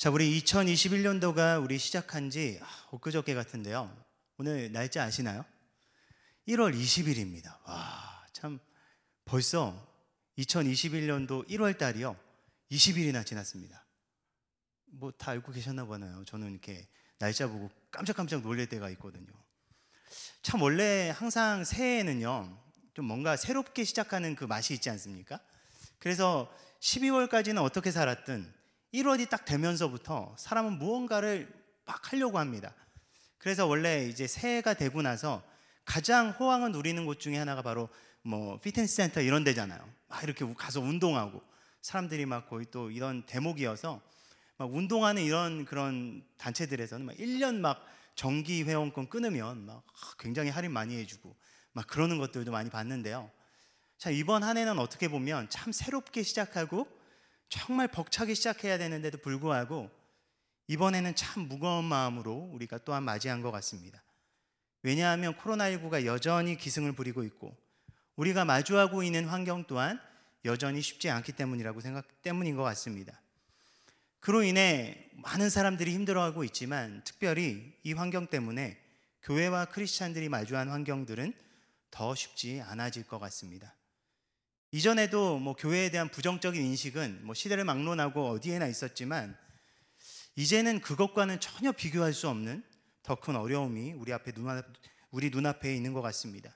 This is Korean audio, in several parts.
자, 우리 2021년도가 우리 시작한 지 엊그저께 같은데요. 오늘 날짜 아시나요? 1월 20일입니다. 와, 참 벌써 2021년도 1월 달이요. 20일이나 지났습니다. 뭐 다 알고 계셨나 보나요? 저는 이렇게 날짜 보고 깜짝깜짝 놀랄 때가 있거든요. 참 원래 항상 새해에는요. 좀 뭔가 새롭게 시작하는 그 맛이 있지 않습니까? 그래서 12월까지는 어떻게 살았든 1월이 딱 되면서부터 사람은 무언가를 막 하려고 합니다. 그래서 원래 이제 새해가 되고 나서 가장 호황을 누리는 곳 중에 하나가 바로 뭐 피트니스 센터 이런 데잖아요. 막 이렇게 가서 운동하고 사람들이 막 거의 또 이런 대목이어서 막 운동하는 이런 그런 단체들에서는 막 1년 막 정기 회원권 끊으면 막 굉장히 할인 많이 해주고 막 그러는 것들도 많이 봤는데요. 자, 이번 한 해는 어떻게 보면 참 새롭게 시작하고 정말 벅차게 시작해야 되는데도 불구하고 이번에는 참 무거운 마음으로 우리가 또한 맞이한 것 같습니다. 왜냐하면 코로나19가 여전히 기승을 부리고 있고 우리가 마주하고 있는 환경 또한 여전히 쉽지 않기 때문인 것 같습니다. 그로 인해 많은 사람들이 힘들어하고 있지만 특별히 이 환경 때문에 교회와 크리스찬들이 마주한 환경들은 더 쉽지 않아질 것 같습니다. 이전에도 뭐 교회에 대한 부정적인 인식은 뭐 시대를 막론하고 어디에나 있었지만 이제는 그것과는 전혀 비교할 수 없는 더 큰 어려움이 우리 눈앞에 있는 것 같습니다.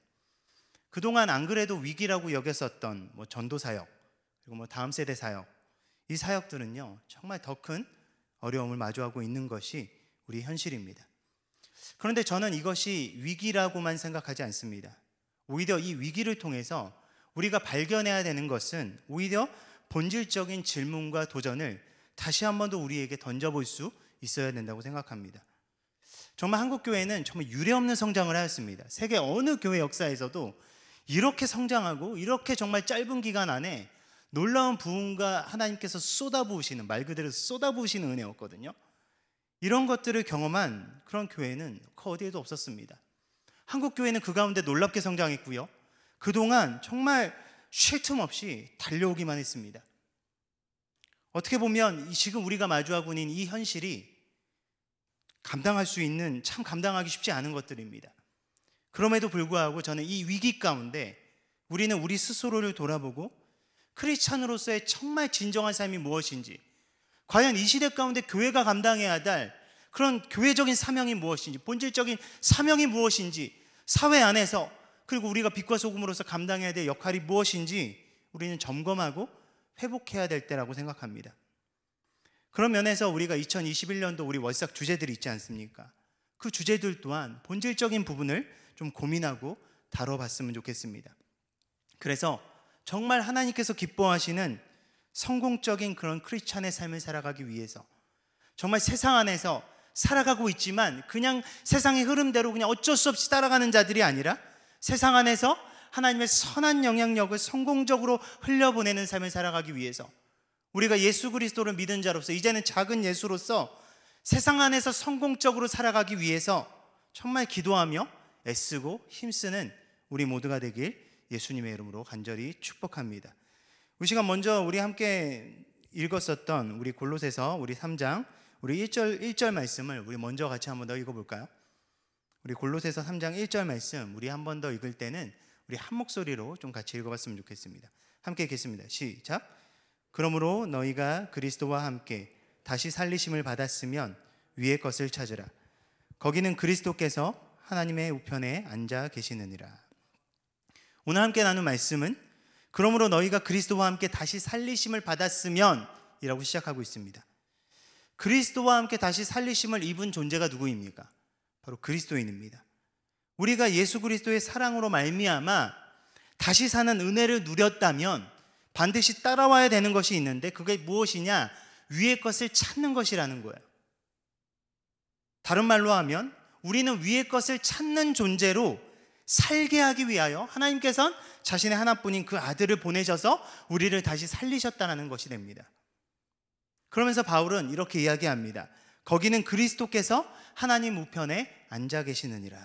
그동안 안 그래도 위기라고 여겼었던 뭐 전도 사역 그리고 뭐 다음 세대 사역 이 사역들은요 정말 더 큰 어려움을 마주하고 있는 것이 우리 현실입니다. 그런데 저는 이것이 위기라고만 생각하지 않습니다. 오히려 이 위기를 통해서 우리가 발견해야 되는 것은 오히려 본질적인 질문과 도전을 다시 한 번 더 우리에게 던져볼 수 있어야 된다고 생각합니다. 정말 한국교회는 정말 유례없는 성장을 하였습니다. 세계 어느 교회 역사에서도 이렇게 성장하고 이렇게 정말 짧은 기간 안에 놀라운 부흥과 하나님께서 쏟아부으시는 말 그대로 쏟아부으시는 은혜였거든요. 이런 것들을 경험한 그런 교회는 그 어디에도 없었습니다. 한국교회는 그 가운데 놀랍게 성장했고요. 그동안 정말 쉴 틈 없이 달려오기만 했습니다. 어떻게 보면 지금 우리가 마주하고 있는 이 현실이 감당할 수 있는 참 감당하기 쉽지 않은 것들입니다. 그럼에도 불구하고 저는 이 위기 가운데 우리는 우리 스스로를 돌아보고 크리스찬으로서의 정말 진정한 삶이 무엇인지 과연 이 시대 가운데 교회가 감당해야 할 그런 교회적인 사명이 무엇인지 본질적인 사명이 무엇인지 사회 안에서 그리고 우리가 빛과 소금으로서 감당해야 될 역할이 무엇인지 우리는 점검하고 회복해야 될 때라고 생각합니다. 그런 면에서 우리가 2021년도 우리 월삭 주제들이 있지 않습니까? 그 주제들 또한 본질적인 부분을 좀 고민하고 다뤄봤으면 좋겠습니다. 그래서 정말 하나님께서 기뻐하시는 성공적인 그런 크리스찬의 삶을 살아가기 위해서 정말 세상 안에서 살아가고 있지만 그냥 세상의 흐름대로 그냥 어쩔 수 없이 따라가는 자들이 아니라 세상 안에서 하나님의 선한 영향력을 성공적으로 흘려보내는 삶을 살아가기 위해서 우리가 예수 그리스도를 믿은 자로서 이제는 작은 예수로서 세상 안에서 성공적으로 살아가기 위해서 정말 기도하며 애쓰고 힘쓰는 우리 모두가 되길 예수님의 이름으로 간절히 축복합니다. 이 시간 먼저 우리 함께 읽었었던 우리 골로새서 우리 3장 우리 1절 말씀을 우리 먼저 같이 한번 더 읽어볼까요? 우리 골로새서 3장 1절 말씀 우리 한 번 더 읽을 때는 우리 한 목소리로 좀 같이 읽어봤으면 좋겠습니다. 함께 읽겠습니다. 시작. 그러므로 너희가 그리스도와 함께 다시 살리심을 받았으면 위의 것을 찾으라. 거기는 그리스도께서 하나님의 우편에 앉아 계시느니라. 오늘 함께 나눈 말씀은 그러므로 너희가 그리스도와 함께 다시 살리심을 받았으면 이라고 시작하고 있습니다. 그리스도와 함께 다시 살리심을 입은 존재가 누구입니까? 바로 그리스도인입니다. 우리가 예수 그리스도의 사랑으로 말미암아 다시 사는 은혜를 누렸다면 반드시 따라와야 되는 것이 있는데 그게 무엇이냐? 위의 것을 찾는 것이라는 거예요. 다른 말로 하면 우리는 위의 것을 찾는 존재로 살게 하기 위하여 하나님께서는 자신의 하나뿐인 그 아들을 보내셔서 우리를 다시 살리셨다는 것이 됩니다. 그러면서 바울은 이렇게 이야기합니다. 거기는 그리스도께서 하나님 우편에 앉아 계시느니라.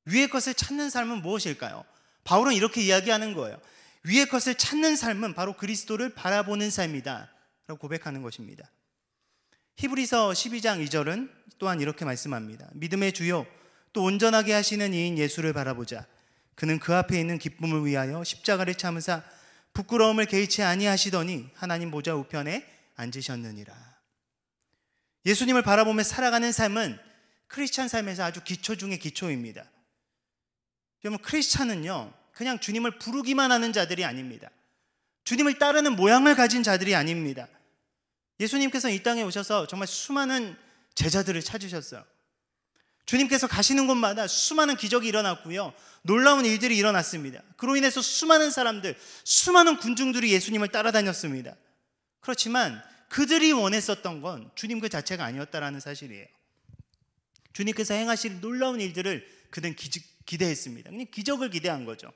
위의 것을 찾는 삶은 무엇일까요? 바울은 이렇게 이야기하는 거예요. 위의 것을 찾는 삶은 바로 그리스도를 바라보는 삶이다 라고 고백하는 것입니다. 히브리서 12장 2절은 또한 이렇게 말씀합니다. 믿음의 주요 또 온전하게 하시는 이인 예수를 바라보자. 그는 그 앞에 있는 기쁨을 위하여 십자가를 참으사 부끄러움을 개의치 아니하시더니 하나님 보좌 우편에 앉으셨느니라. 예수님을 바라보며 살아가는 삶은 크리스찬 삶에서 아주 기초 중의 기초입니다. 여러분, 크리스찬은요 그냥 주님을 부르기만 하는 자들이 아닙니다. 주님을 따르는 모양을 가진 자들이 아닙니다. 예수님께서 이 땅에 오셔서 정말 수많은 제자들을 찾으셨어요. 주님께서 가시는 곳마다 수많은 기적이 일어났고요, 놀라운 일들이 일어났습니다. 그로 인해서 수많은 사람들, 수많은 군중들이 예수님을 따라다녔습니다. 그렇지만 그들이 원했었던 건 주님 그 자체가 아니었다라는 사실이에요. 주님께서 행하실 놀라운 일들을 그들은 기대했습니다. 그냥 기적을 기대한 거죠.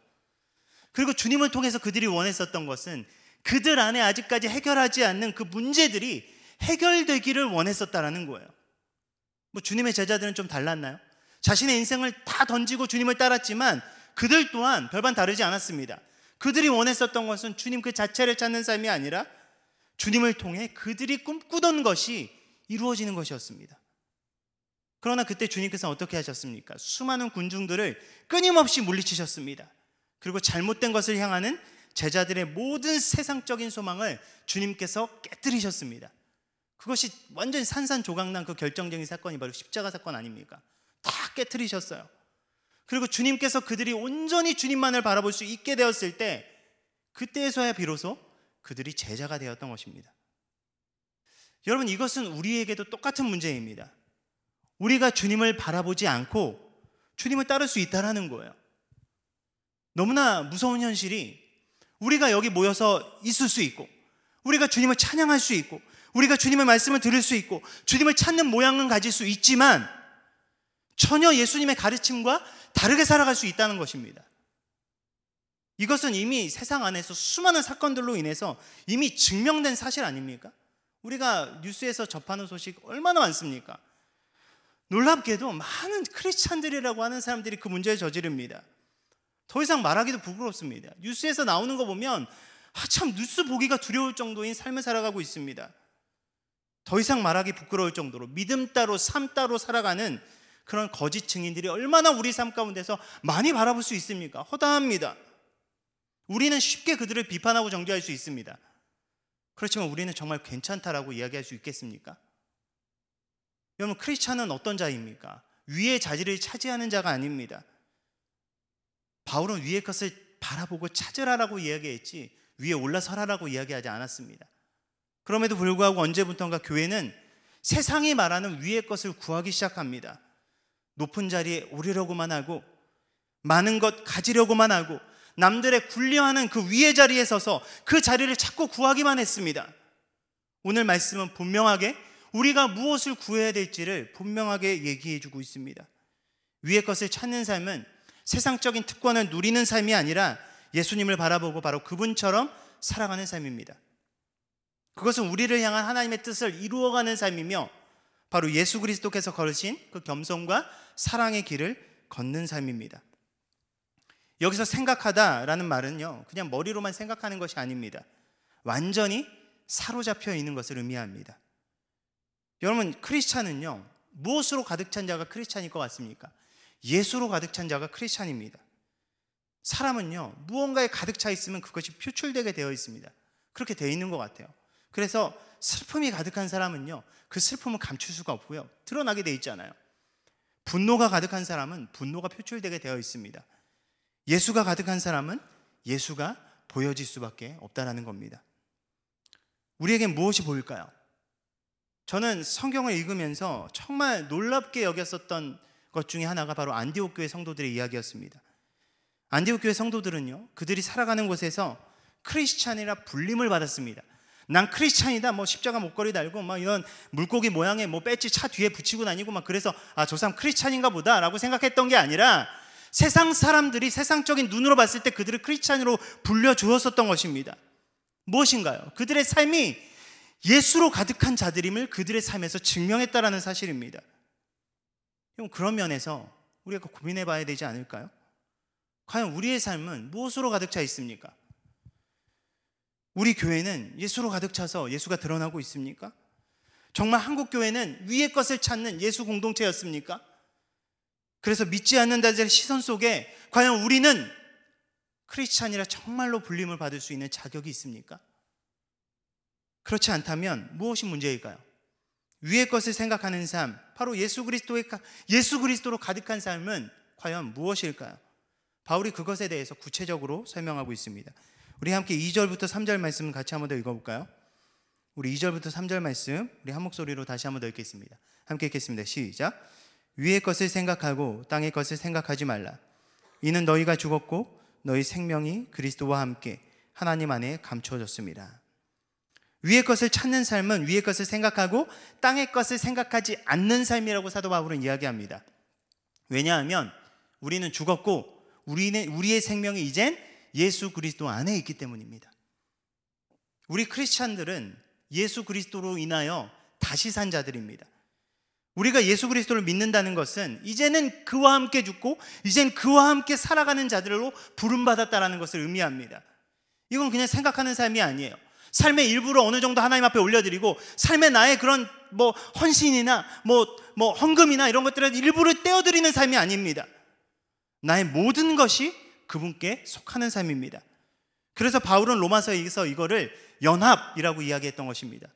그리고 주님을 통해서 그들이 원했었던 것은 그들 안에 아직까지 해결하지 않는 그 문제들이 해결되기를 원했었다라는 거예요. 뭐 주님의 제자들은 좀 달랐나요? 자신의 인생을 다 던지고 주님을 따랐지만 그들 또한 별반 다르지 않았습니다. 그들이 원했었던 것은 주님 그 자체를 찾는 삶이 아니라 주님을 통해 그들이 꿈꾸던 것이 이루어지는 것이었습니다. 그러나 그때 주님께서는 어떻게 하셨습니까? 수많은 군중들을 끊임없이 물리치셨습니다. 그리고 잘못된 것을 향하는 제자들의 모든 세상적인 소망을 주님께서 깨뜨리셨습니다. 그것이 완전히 산산조각난 그 결정적인 사건이 바로 십자가 사건 아닙니까? 다 깨뜨리셨어요. 그리고 주님께서 그들이 온전히 주님만을 바라볼 수 있게 되었을 때, 그때에서야 비로소 그들이 제자가 되었던 것입니다. 여러분, 이것은 우리에게도 똑같은 문제입니다. 우리가 주님을 바라보지 않고 주님을 따를 수 있다는 거예요. 너무나 무서운 현실이, 우리가 여기 모여서 있을 수 있고, 우리가 주님을 찬양할 수 있고, 우리가 주님의 말씀을 들을 수 있고, 주님을 찾는 모양은 가질 수 있지만 전혀 예수님의 가르침과 다르게 살아갈 수 있다는 것입니다. 이것은 이미 세상 안에서 수많은 사건들로 인해서 이미 증명된 사실 아닙니까? 우리가 뉴스에서 접하는 소식 얼마나 많습니까? 놀랍게도 많은 크리스찬들이라고 하는 사람들이 그 문제에 저지릅니다. 더 이상 말하기도 부끄럽습니다. 뉴스에서 나오는 거 보면 참 뉴스 보기가 두려울 정도인 삶을 살아가고 있습니다. 더 이상 말하기 부끄러울 정도로 믿음 따로 삶 따로 살아가는 그런 거짓 증인들이 얼마나 우리 삶 가운데서 많이 바라볼 수 있습니까? 허다합니다. 우리는 쉽게 그들을 비판하고 정죄할 수 있습니다. 그렇지만 우리는 정말 괜찮다라고 이야기할 수 있겠습니까? 여러분, 크리스찬은 어떤 자입니까? 위의 자리를 차지하는 자가 아닙니다. 바울은 위의 것을 바라보고 찾으라라고 이야기했지 위에 올라서라라고 이야기하지 않았습니다. 그럼에도 불구하고 언제부턴가 교회는 세상이 말하는 위의 것을 구하기 시작합니다. 높은 자리에 오르려고만 하고, 많은 것 가지려고만 하고, 남들의 굴려하는 그 위의 자리에 서서 그 자리를 자꾸 구하기만 했습니다. 오늘 말씀은 분명하게 우리가 무엇을 구해야 될지를 분명하게 얘기해 주고 있습니다. 위의 것을 찾는 삶은 세상적인 특권을 누리는 삶이 아니라 예수님을 바라보고 바로 그분처럼 살아가는 삶입니다. 그것은 우리를 향한 하나님의 뜻을 이루어가는 삶이며 바로 예수 그리스도께서 걸으신 그 겸손과 사랑의 길을 걷는 삶입니다. 여기서 생각하다라는 말은요, 그냥 머리로만 생각하는 것이 아닙니다. 완전히 사로잡혀 있는 것을 의미합니다. 여러분, 크리스찬은요, 무엇으로 가득 찬 자가 크리스찬일 것 같습니까? 예수로 가득 찬 자가 크리스찬입니다. 사람은요, 무언가에 가득 차 있으면 그것이 표출되게 되어 있습니다. 그렇게 되어 있는 것 같아요. 그래서 슬픔이 가득한 사람은요, 그 슬픔을 감출 수가 없고요, 드러나게 되어 있잖아요. 분노가 가득한 사람은 분노가 표출되게 되어 있습니다. 예수가 가득한 사람은 예수가 보여질 수밖에 없다는 겁니다. 우리에겐 무엇이 보일까요? 저는 성경을 읽으면서 정말 놀랍게 여겼었던 것 중에 하나가 바로 안디옥 교회 성도들의 이야기였습니다. 안디옥 교회 성도들은요, 그들이 살아가는 곳에서 크리스찬이라 불림을 받았습니다. 난 크리스찬이다, 뭐 십자가 목걸이 달고 막 이런 물고기 모양의 뭐 배지 차 뒤에 붙이고 다니고 막, 그래서 저 사람 크리스찬인가 보다 라고 생각했던 게 아니라 세상 사람들이 세상적인 눈으로 봤을 때 그들을 크리스찬으로 불려주었었던 것입니다. 무엇인가요? 그들의 삶이 예수로 가득한 자들임을 그들의 삶에서 증명했다라는 사실입니다. 그런 면에서 우리가 고민해 봐야 되지 않을까요? 과연 우리의 삶은 무엇으로 가득 차 있습니까? 우리 교회는 예수로 가득 차서 예수가 드러나고 있습니까? 정말 한국 교회는 위의 것을 찾는 예수 공동체였습니까? 그래서 믿지 않는 자들의 시선 속에 과연 우리는 크리스찬이라 정말로 불림을 받을 수 있는 자격이 있습니까? 그렇지 않다면 무엇이 문제일까요? 위의 것을 생각하는 삶, 바로 예수 그리스도로 가득한 삶은 과연 무엇일까요? 바울이 그것에 대해서 구체적으로 설명하고 있습니다. 우리 함께 2절부터 3절 말씀 같이 한번 더 읽어볼까요? 우리 2절부터 3절 말씀 우리 한 목소리로 다시 한번 더 읽겠습니다. 함께 읽겠습니다. 시작. 위의 것을 생각하고 땅의 것을 생각하지 말라. 이는 너희가 죽었고 너희 생명이 그리스도와 함께 하나님 안에 감추어졌습니다. 위의 것을 찾는 삶은 위의 것을 생각하고 땅의 것을 생각하지 않는 삶이라고 사도 바울은 이야기합니다. 왜냐하면 우리는 죽었고 우리의 생명이 이젠 예수 그리스도 안에 있기 때문입니다. 우리 크리스찬들은 예수 그리스도로 인하여 다시 산 자들입니다. 우리가 예수 그리스도를 믿는다는 것은 이제는 그와 함께 죽고 이젠 그와 함께 살아가는 자들로 부름받았다라는 것을 의미합니다. 이건 그냥 생각하는 삶이 아니에요. 삶의 일부를 어느 정도 하나님 앞에 올려드리고 삶의 나의 그런 헌신이나 헌금이나 이런 것들을 일부를 떼어드리는 삶이 아닙니다. 나의 모든 것이 그분께 속하는 삶입니다. 그래서 바울은 로마서에서 이거를 연합이라고 이야기했던 것입니다.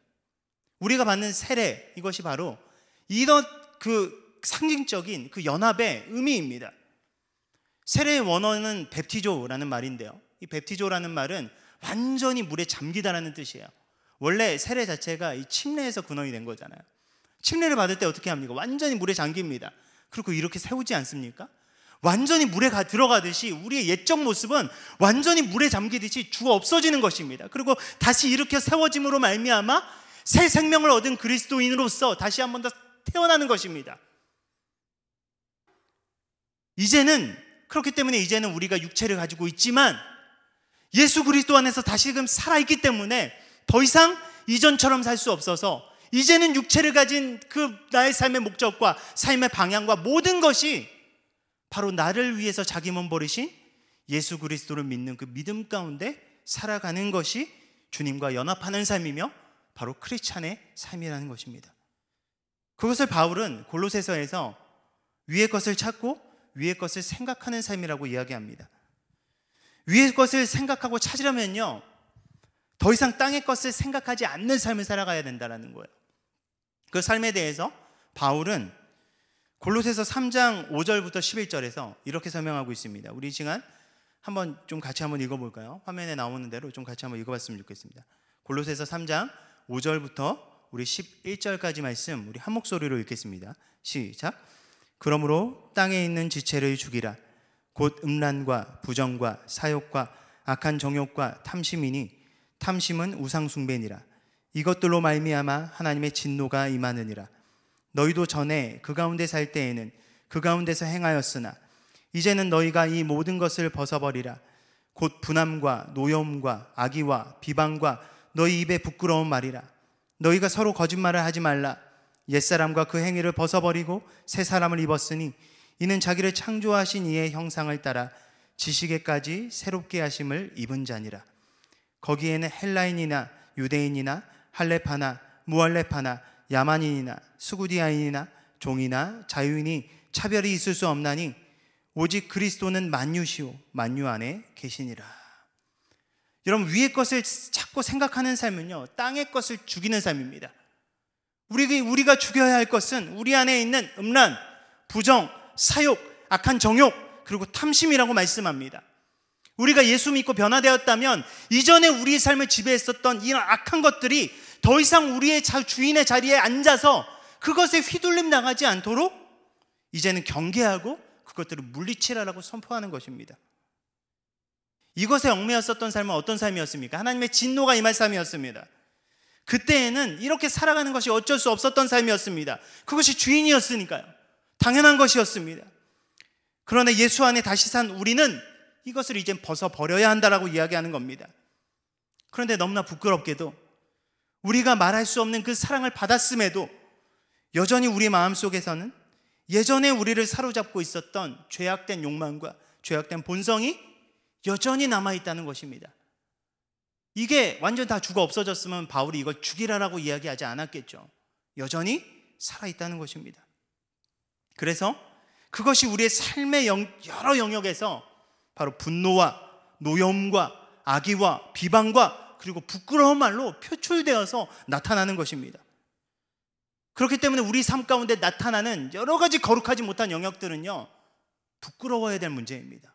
우리가 받는 세례, 이것이 바로 이런 상징적인 그 연합의 의미입니다. 세례의 원어는 베프티조라는 말인데요, 이 베프티조라는 말은 완전히 물에 잠기다라는 뜻이에요. 원래 세례 자체가 이 침례에서 근원이 된 거잖아요. 침례를 받을 때 어떻게 합니까? 완전히 물에 잠깁니다. 그리고 이렇게 세우지 않습니까? 완전히 물에 들어가듯이 우리의 옛적 모습은 완전히 물에 잠기듯이 죽어 없어지는 것입니다. 그리고 다시 이렇게 세워짐으로 말미암아 새 생명을 얻은 그리스도인으로서 다시 한 번 더 태어나는 것입니다. 그렇기 때문에 이제는 우리가 육체를 가지고 있지만 예수 그리스도 안에서 다시금 살아있기 때문에 더 이상 이전처럼 살 수 없어서 이제는 육체를 가진 그 나의 삶의 목적과 삶의 방향과 모든 것이 바로 나를 위해서 자기 몸 버리신 예수 그리스도를 믿는 그 믿음 가운데 살아가는 것이 주님과 연합하는 삶이며 바로 크리스찬의 삶이라는 것입니다. 그것을 바울은 골로새서에서 위의 것을 찾고 위의 것을 생각하는 삶이라고 이야기합니다. 위의 것을 생각하고 찾으려면요, 더 이상 땅의 것을 생각하지 않는 삶을 살아가야 된다는 거예요. 그 삶에 대해서 바울은 골로새서 3장 5절부터 11절에서 이렇게 설명하고 있습니다. 우리 시간 좀 같이 한번 읽어볼까요? 화면에 나오는 대로 좀 같이 한번 읽어봤으면 좋겠습니다. 골로새서 3장 5절부터 우리 11절까지 말씀 우리 한 목소리로 읽겠습니다. 시작. 그러므로 땅에 있는 지체를 죽이라. 곧 음란과 부정과 사욕과 악한 정욕과 탐심이니 탐심은 우상숭배니라. 이것들로 말미암아 하나님의 진노가 임하느니라. 너희도 전에 그 가운데 살 때에는 그 가운데서 행하였으나 이제는 너희가 이 모든 것을 벗어버리라. 곧 분함과 노여움과 악의와 비방과 너희 입에 부끄러운 말이라. 너희가 서로 거짓말을 하지 말라. 옛사람과 그 행위를 벗어버리고 새 사람을 입었으니 이는 자기를 창조하신 이의 형상을 따라 지식에까지 새롭게 하심을 입은 자니라. 거기에는 헬라인이나 유대인이나 할레파나 무할레파나 야만인이나 수구디아인이나 종이나 자유인이 차별이 있을 수 없나니 오직 그리스도는 만유시오 만유 안에 계시니라. 여러분, 위의 것을 찾고 생각하는 삶은요, 땅의 것을 죽이는 삶입니다. 우리가 죽여야 할 것은 우리 안에 있는 음란, 부정, 사욕, 악한 정욕, 그리고 탐심이라고 말씀합니다. 우리가 예수 믿고 변화되었다면 이전에 우리의 삶을 지배했었던 이런 악한 것들이 더 이상 우리의 주인의 자리에 앉아서 그것에 휘둘림 나가지 않도록 이제는 경계하고 그것들을 물리치라라고 선포하는 것입니다. 이것에 얽매였었던 삶은 어떤 삶이었습니까? 하나님의 진노가 임할 삶이었습니다. 그때에는 이렇게 살아가는 것이 어쩔 수 없었던 삶이었습니다. 그것이 주인이었으니까요. 당연한 것이었습니다. 그러나 예수 안에 다시 산 우리는 이것을 이제 벗어버려야 한다라고 이야기하는 겁니다. 그런데 너무나 부끄럽게도 우리가 말할 수 없는 그 사랑을 받았음에도 여전히 우리 마음속에서는 예전에 우리를 사로잡고 있었던 죄악된 욕망과 죄악된 본성이 여전히 남아있다는 것입니다. 이게 완전 다 죽어 없어졌으면 바울이 이걸 죽이라라고 이야기하지 않았겠죠. 여전히 살아있다는 것입니다. 그래서 그것이 우리의 삶의 여러 영역에서 바로 분노와 노여움과 악의와 비방과 그리고 부끄러운 말로 표출되어서 나타나는 것입니다. 그렇기 때문에 우리 삶 가운데 나타나는 여러 가지 거룩하지 못한 영역들은요, 부끄러워야 될 문제입니다.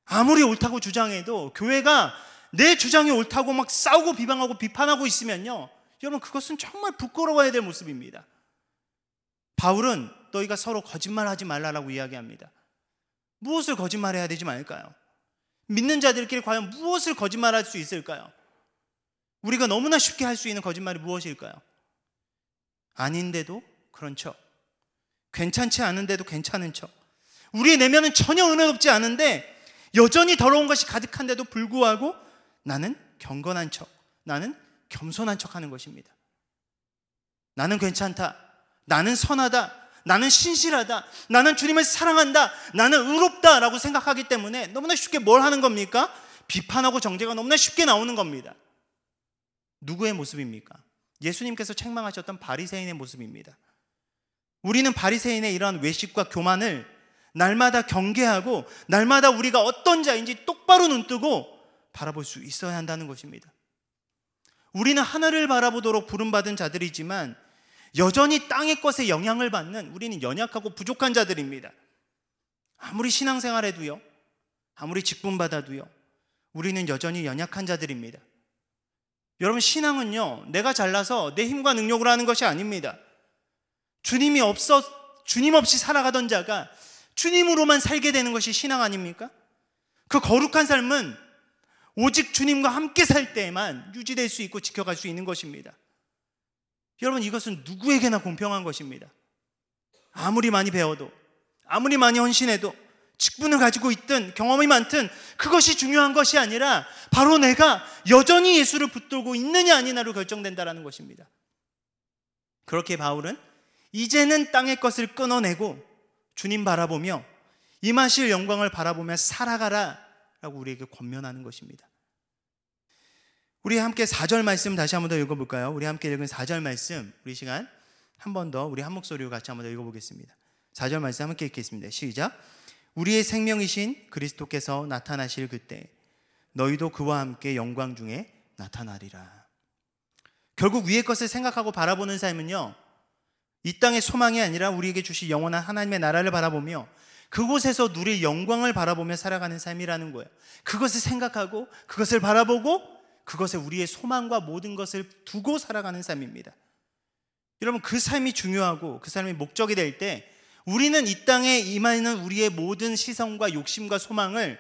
아무리 옳다고 주장해도 교회가 내 주장이 옳다고 막 싸우고 비방하고 비판하고 있으면요, 여러분 그것은 정말 부끄러워야 될 모습입니다. 바울은 너희가 서로 거짓말하지 말라라고 이야기합니다. 무엇을 거짓말해야 되지 말까요? 믿는 자들끼리 과연 무엇을 거짓말할 수 있을까요? 우리가 너무나 쉽게 할 수 있는 거짓말이 무엇일까요? 아닌데도 그런 척, 괜찮지 않은데도 괜찮은 척, 우리의 내면은 전혀 은혜롭지 않은데 여전히 더러운 것이 가득한데도 불구하고 나는 경건한 척, 나는 겸손한 척 하는 것입니다. 나는 괜찮다, 나는 선하다, 나는 신실하다, 나는 주님을 사랑한다, 나는 의롭다 라고 생각하기 때문에 너무나 쉽게 뭘 하는 겁니까? 비판하고 정죄가 너무나 쉽게 나오는 겁니다. 누구의 모습입니까? 예수님께서 책망하셨던 바리새인의 모습입니다. 우리는 바리새인의 이러한 외식과 교만을 날마다 경계하고 날마다 우리가 어떤 자인지 똑바로 눈뜨고 바라볼 수 있어야 한다는 것입니다. 우리는 하늘을 바라보도록 부름받은 자들이지만 여전히 땅의 것에 영향을 받는 우리는 연약하고 부족한 자들입니다. 아무리 신앙생활해도요, 아무리 직분받아도요, 우리는 여전히 연약한 자들입니다. 여러분, 신앙은요, 내가 잘나서 내 힘과 능력으로 하는 것이 아닙니다. 주님 없이 살아가던 자가 주님으로만 살게 되는 것이 신앙 아닙니까? 그 거룩한 삶은 오직 주님과 함께 살 때에만 유지될 수 있고 지켜갈 수 있는 것입니다. 여러분, 이것은 누구에게나 공평한 것입니다. 아무리 많이 배워도, 아무리 많이 헌신해도, 직분을 가지고 있든 경험이 많든 그것이 중요한 것이 아니라 바로 내가 여전히 예수를 붙들고 있느냐 아니냐로 결정된다는 것입니다. 그렇게 바울은 이제는 땅의 것을 끊어내고 주님 바라보며 임하실 영광을 바라보며 살아가라 라고 우리에게 권면하는 것입니다. 우리 함께 4절 말씀 다시 한번 더 읽어볼까요? 우리 함께 읽은 4절 말씀, 우리 시간 한 번 더 우리 한 목소리로 같이 한번 더 읽어보겠습니다. 4절 말씀 함께 읽겠습니다. 시작. 우리의 생명이신 그리스도께서 나타나실 그때 너희도 그와 함께 영광 중에 나타나리라. 결국 위의 것을 생각하고 바라보는 삶은요, 이 땅의 소망이 아니라 우리에게 주실 영원한 하나님의 나라를 바라보며 그곳에서 누릴 영광을 바라보며 살아가는 삶이라는 거예요. 그것을 생각하고 그것을 바라보고 그것에 우리의 소망과 모든 것을 두고 살아가는 삶입니다. 여러분, 그 삶이 중요하고 그 삶이 목적이 될 때 우리는 이 땅에 임하는 우리의 모든 시선과 욕심과 소망을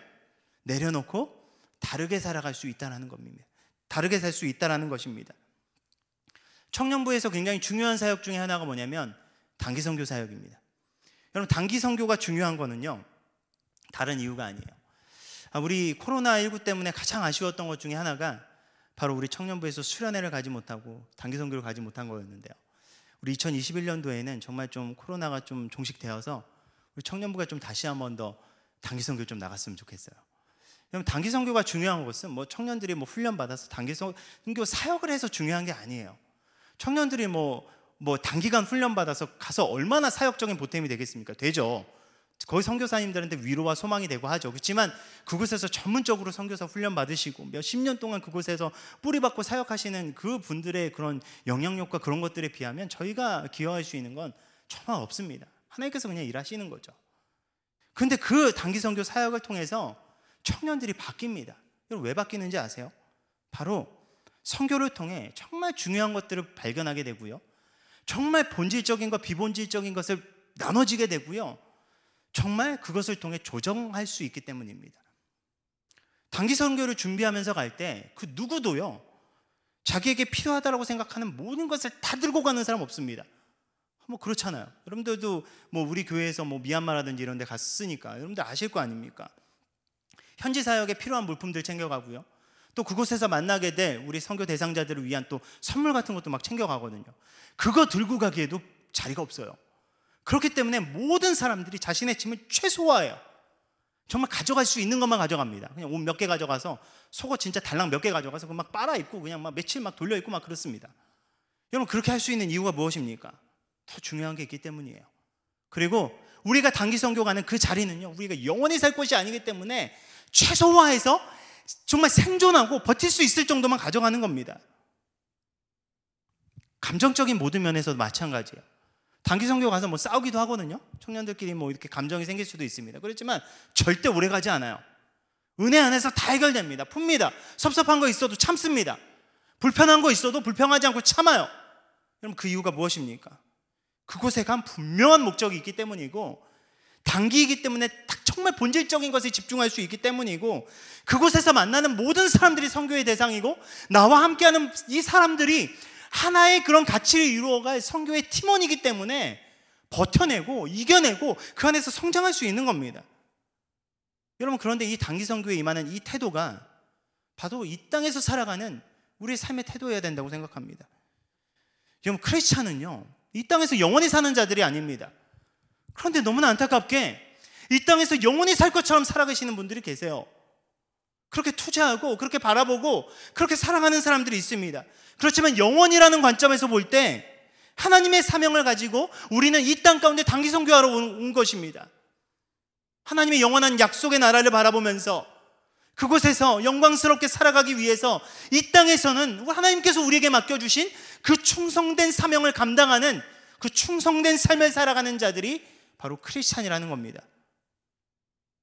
내려놓고 다르게 살아갈 수 있다는 겁니다. 다르게 살 수 있다는 것입니다. 청년부에서 굉장히 중요한 사역 중에 하나가 뭐냐면 단기 선교 사역입니다. 여러분, 단기 선교가 중요한 거는요, 다른 이유가 아니에요. 우리 코로나19 때문에 가장 아쉬웠던 것 중에 하나가 바로 우리 청년부에서 수련회를 가지 못하고 단기 선교를 가지 못한 거였는데요. 우리 2021년도에는 정말 좀 코로나가 좀 종식되어서 우리 청년부가 좀 다시 한 번 더 단기 선교 좀 나갔으면 좋겠어요. 그럼 단기 선교가 중요한 것은 뭐 청년들이 뭐 훈련 받아서 단기 선교 사역을 해서 중요한 게 아니에요. 청년들이 뭐 단기간 훈련 받아서 가서 얼마나 사역적인 보탬이 되겠습니까? 되죠. 거기 선교사님들한테 위로와 소망이 되고 하죠. 그렇지만 그곳에서 전문적으로 선교사 훈련 받으시고 몇십 년 동안 그곳에서 뿌리박고 사역하시는 그 분들의 그런 영향력과 그런 것들에 비하면 저희가 기여할 수 있는 건 정말 없습니다. 하나님께서 그냥 일하시는 거죠. 그런데 그 단기 선교 사역을 통해서 청년들이 바뀝니다. 여러분, 왜 바뀌는지 아세요? 바로 선교를 통해 정말 중요한 것들을 발견하게 되고요, 정말 본질적인 것, 비본질적인 것을 나눠지게 되고요, 정말 그것을 통해 조정할 수 있기 때문입니다. 단기 선교를 준비하면서 갈 때 그 누구도요, 자기에게 필요하다고 생각하는 모든 것을 다 들고 가는 사람 없습니다. 뭐 그렇잖아요. 여러분들도 뭐 우리 교회에서 뭐 미얀마라든지 이런 데 갔으니까 여러분들 아실 거 아닙니까? 현지 사역에 필요한 물품들 챙겨가고요, 또 그곳에서 만나게 될 우리 선교 대상자들을 위한 또 선물 같은 것도 막 챙겨가거든요. 그거 들고 가기에도 자리가 없어요. 그렇기 때문에 모든 사람들이 자신의 짐을 최소화해요. 정말 가져갈 수 있는 것만 가져갑니다. 그냥 옷 몇 개 가져가서 속옷 진짜 달랑 몇 개 가져가서 막 빨아 입고 그냥 막 며칠 막 돌려 입고 막 그렇습니다. 여러분, 그렇게 할 수 있는 이유가 무엇입니까? 더 중요한 게 있기 때문이에요. 그리고 우리가 단기 선교 가는 그 자리는요, 우리가 영원히 살 곳이 아니기 때문에 최소화해서 정말 생존하고 버틸 수 있을 정도만 가져가는 겁니다. 감정적인 모든 면에서도 마찬가지예요. 단기 선교 가서 뭐 싸우기도 하거든요. 청년들끼리 뭐 이렇게 감정이 생길 수도 있습니다. 그렇지만 절대 오래 가지 않아요. 은혜 안에서 다 해결됩니다. 풉니다. 섭섭한 거 있어도 참습니다. 불편한 거 있어도 불평하지 않고 참아요. 여러분, 그 이유가 무엇입니까? 그곳에 간 분명한 목적이 있기 때문이고, 단기이기 때문에 딱 정말 본질적인 것에 집중할 수 있기 때문이고, 그곳에서 만나는 모든 사람들이 선교의 대상이고, 나와 함께하는 이 사람들이 하나의 그런 가치를 이루어갈 선교의 팀원이기 때문에 버텨내고 이겨내고 그 안에서 성장할 수 있는 겁니다. 여러분, 그런데 이 단기 선교에 임하는 이 태도가 바로 이 땅에서 살아가는 우리의 삶의 태도여야 된다고 생각합니다. 여러분, 크리스찬은요, 이 땅에서 영원히 사는 자들이 아닙니다. 그런데 너무나 안타깝게 이 땅에서 영원히 살 것처럼 살아가시는 분들이 계세요. 그렇게 투자하고 그렇게 바라보고 그렇게 살아가는 사람들이 있습니다. 그렇지만 영원이라는 관점에서 볼 때 하나님의 사명을 가지고 우리는 이 땅 가운데 단기 선교하러 온 것입니다. 하나님의 영원한 약속의 나라를 바라보면서 그곳에서 영광스럽게 살아가기 위해서 이 땅에서는 하나님께서 우리에게 맡겨주신 그 충성된 사명을 감당하는, 그 충성된 삶을 살아가는 자들이 바로 크리스찬이라는 겁니다.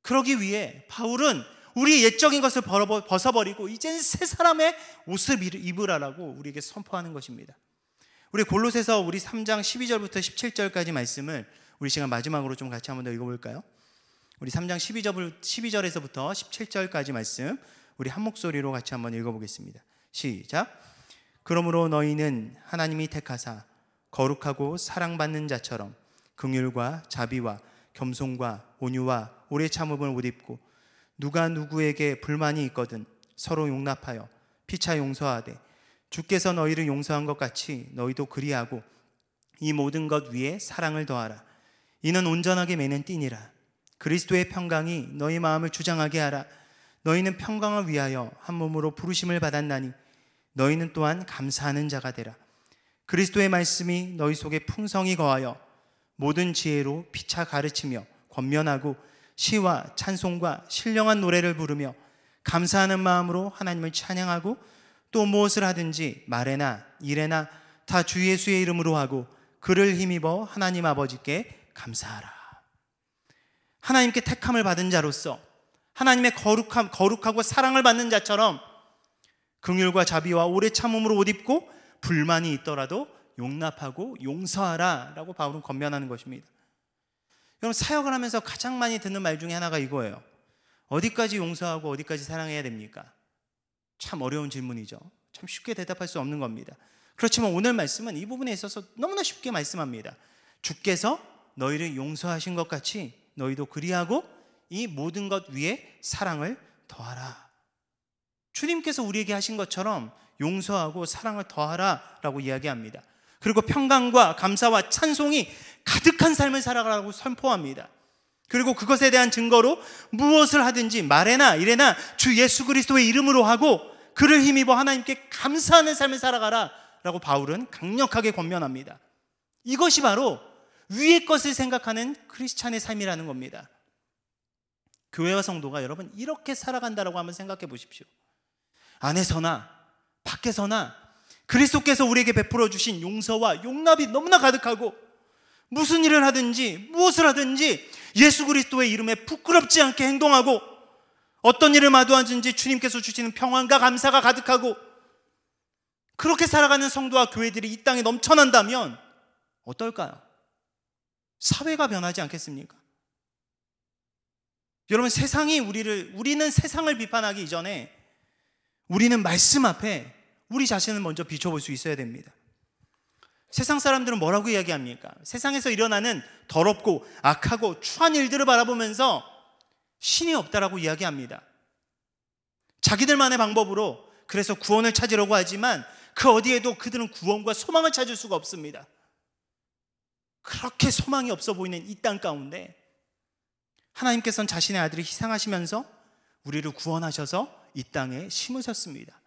그러기 위해 바울은 우리 옛적인 것을 벗어버리고 이제는 새 사람의 옷을 입으라라고 우리에게 선포하는 것입니다. 우리 골로새서 우리 3장 12절부터 17절까지 말씀을 우리 시간 마지막으로 좀 같이 한번 더 읽어볼까요? 우리 3장 12절에서부터 17절까지 말씀 우리 한 목소리로 같이 한번 읽어보겠습니다. 시작. 그러므로 너희는 하나님이 택하사 거룩하고 사랑받는 자처럼 긍휼과 자비와 겸손과 온유와 오래 참음을 옷 입고, 누가 누구에게 불만이 있거든 서로 용납하여 피차 용서하되 주께서 너희를 용서한 것 같이 너희도 그리하고 이 모든 것 위에 사랑을 더하라. 이는 온전하게 매는 띠니라. 그리스도의 평강이 너희 마음을 주장하게 하라. 너희는 평강을 위하여 한 몸으로 부르심을 받았나니 너희는 또한 감사하는 자가 되라. 그리스도의 말씀이 너희 속에 풍성히 거하여 모든 지혜로 피차 가르치며 권면하고 시와 찬송과 신령한 노래를 부르며 감사하는 마음으로 하나님을 찬양하고, 또 무엇을 하든지 말에나 일에나 다 주 예수의 이름으로 하고 그를 힘입어 하나님 아버지께 감사하라. 하나님께 택함을 받은 자로서 하나님의 거룩하고 사랑을 받는 자처럼 긍휼과 자비와 오래 참음으로 옷 입고 불만이 있더라도 용납하고 용서하라 라고 바울은 권면하는 것입니다. 여러분, 사역을 하면서 가장 많이 듣는 말 중에 하나가 이거예요. 어디까지 용서하고 어디까지 사랑해야 됩니까? 참 어려운 질문이죠. 참 쉽게 대답할 수 없는 겁니다. 그렇지만 오늘 말씀은 이 부분에 있어서 너무나 쉽게 말씀합니다. 주께서 너희를 용서하신 것 같이 너희도 그리하고 이 모든 것 위에 사랑을 더하라. 주님께서 우리에게 하신 것처럼 용서하고 사랑을 더하라 라고 이야기합니다. 그리고 평강과 감사와 찬송이 가득한 삶을 살아가라고 선포합니다. 그리고 그것에 대한 증거로 무엇을 하든지 말에나 일에나 주 예수 그리스도의 이름으로 하고 그를 힘입어 하나님께 감사하는 삶을 살아가라 라고 바울은 강력하게 권면합니다. 이것이 바로 위의 것을 생각하는 크리스찬의 삶이라는 겁니다. 교회와 성도가 여러분 이렇게 살아간다라고 한번 생각해 보십시오. 안에서나 밖에서나 그리스도께서 우리에게 베풀어 주신 용서와 용납이 너무나 가득하고, 무슨 일을 하든지 무엇을 하든지 예수 그리스도의 이름에 부끄럽지 않게 행동하고, 어떤 일을 마주하든지 주님께서 주시는 평안과 감사가 가득하고, 그렇게 살아가는 성도와 교회들이 이 땅에 넘쳐난다면 어떨까요? 사회가 변하지 않겠습니까? 여러분, 우리는 세상을 비판하기 이전에 우리는 말씀 앞에 우리 자신을 먼저 비춰볼 수 있어야 됩니다. 세상 사람들은 뭐라고 이야기합니까? 세상에서 일어나는 더럽고 악하고 추한 일들을 바라보면서 신이 없다라고 이야기합니다. 자기들만의 방법으로 그래서 구원을 찾으려고 하지만 그 어디에도 그들은 구원과 소망을 찾을 수가 없습니다. 그렇게 소망이 없어 보이는 이 땅 가운데 하나님께서는 자신의 아들을 희생하시면서 우리를 구원하셔서 이 땅에 심으셨습니다.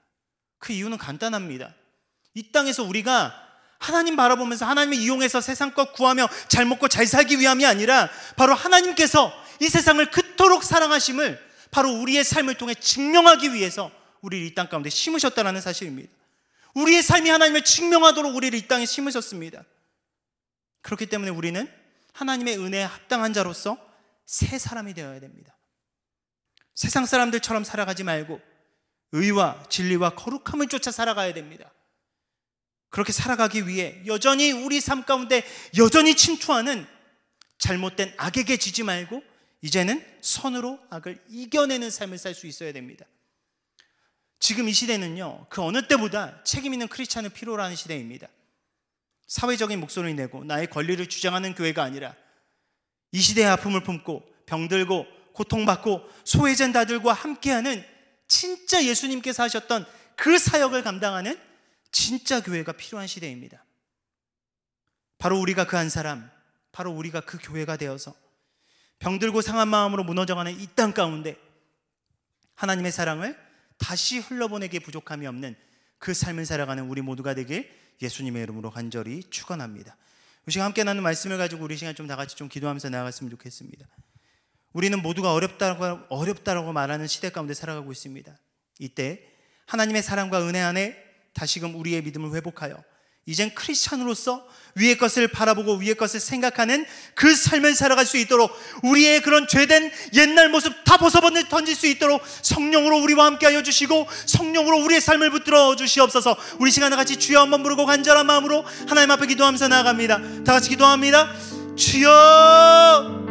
그 이유는 간단합니다. 이 땅에서 우리가 하나님 바라보면서 하나님을 이용해서 세상 것 구하며 잘 먹고 잘 살기 위함이 아니라 바로 하나님께서 이 세상을 그토록 사랑하심을 바로 우리의 삶을 통해 증명하기 위해서 우리를 이 땅 가운데 심으셨다는 사실입니다. 우리의 삶이 하나님을 증명하도록 우리를 이 땅에 심으셨습니다. 그렇기 때문에 우리는 하나님의 은혜에 합당한 자로서 새 사람이 되어야 됩니다. 세상 사람들처럼 살아가지 말고 의와 진리와 거룩함을 쫓아 살아가야 됩니다. 그렇게 살아가기 위해 여전히 우리 삶 가운데 여전히 침투하는 잘못된 악에게 지지 말고 이제는 선으로 악을 이겨내는 삶을 살 수 있어야 됩니다. 지금 이 시대는요, 그 어느 때보다 책임 있는 크리스찬을 필요로 하는 시대입니다. 사회적인 목소리를 내고 나의 권리를 주장하는 교회가 아니라 이 시대의 아픔을 품고 병들고 고통받고 소외된 자들과 함께하는 진짜 예수님께서 하셨던 그 사역을 감당하는 진짜 교회가 필요한 시대입니다. 바로 우리가 그 한 사람, 바로 우리가 그 교회가 되어서 병들고 상한 마음으로 무너져가는 이 땅 가운데 하나님의 사랑을 다시 흘러보내기에 부족함이 없는 그 삶을 살아가는 우리 모두가 되길 예수님의 이름으로 간절히 축원합니다. 이 시간 함께 나눈 말씀을 가지고 우리 시간 좀 다 같이 좀 기도하면서 나아갔으면 좋겠습니다. 우리는 모두가 어렵다라고 말하는 시대 가운데 살아가고 있습니다. 이때 하나님의 사랑과 은혜 안에 다시금 우리의 믿음을 회복하여 이젠 크리스찬으로서 위의 것을 바라보고 위의 것을 생각하는 그 삶을 살아갈 수 있도록 우리의 그런 죄된 옛날 모습 다 벗어버려 던질 수 있도록 성령으로 우리와 함께하여 주시고 성령으로 우리의 삶을 붙들어 주시옵소서. 우리 시간에 같이 주여 한번 부르고 간절한 마음으로 하나님 앞에 기도하면서 나아갑니다. 다 같이 기도합니다. 주여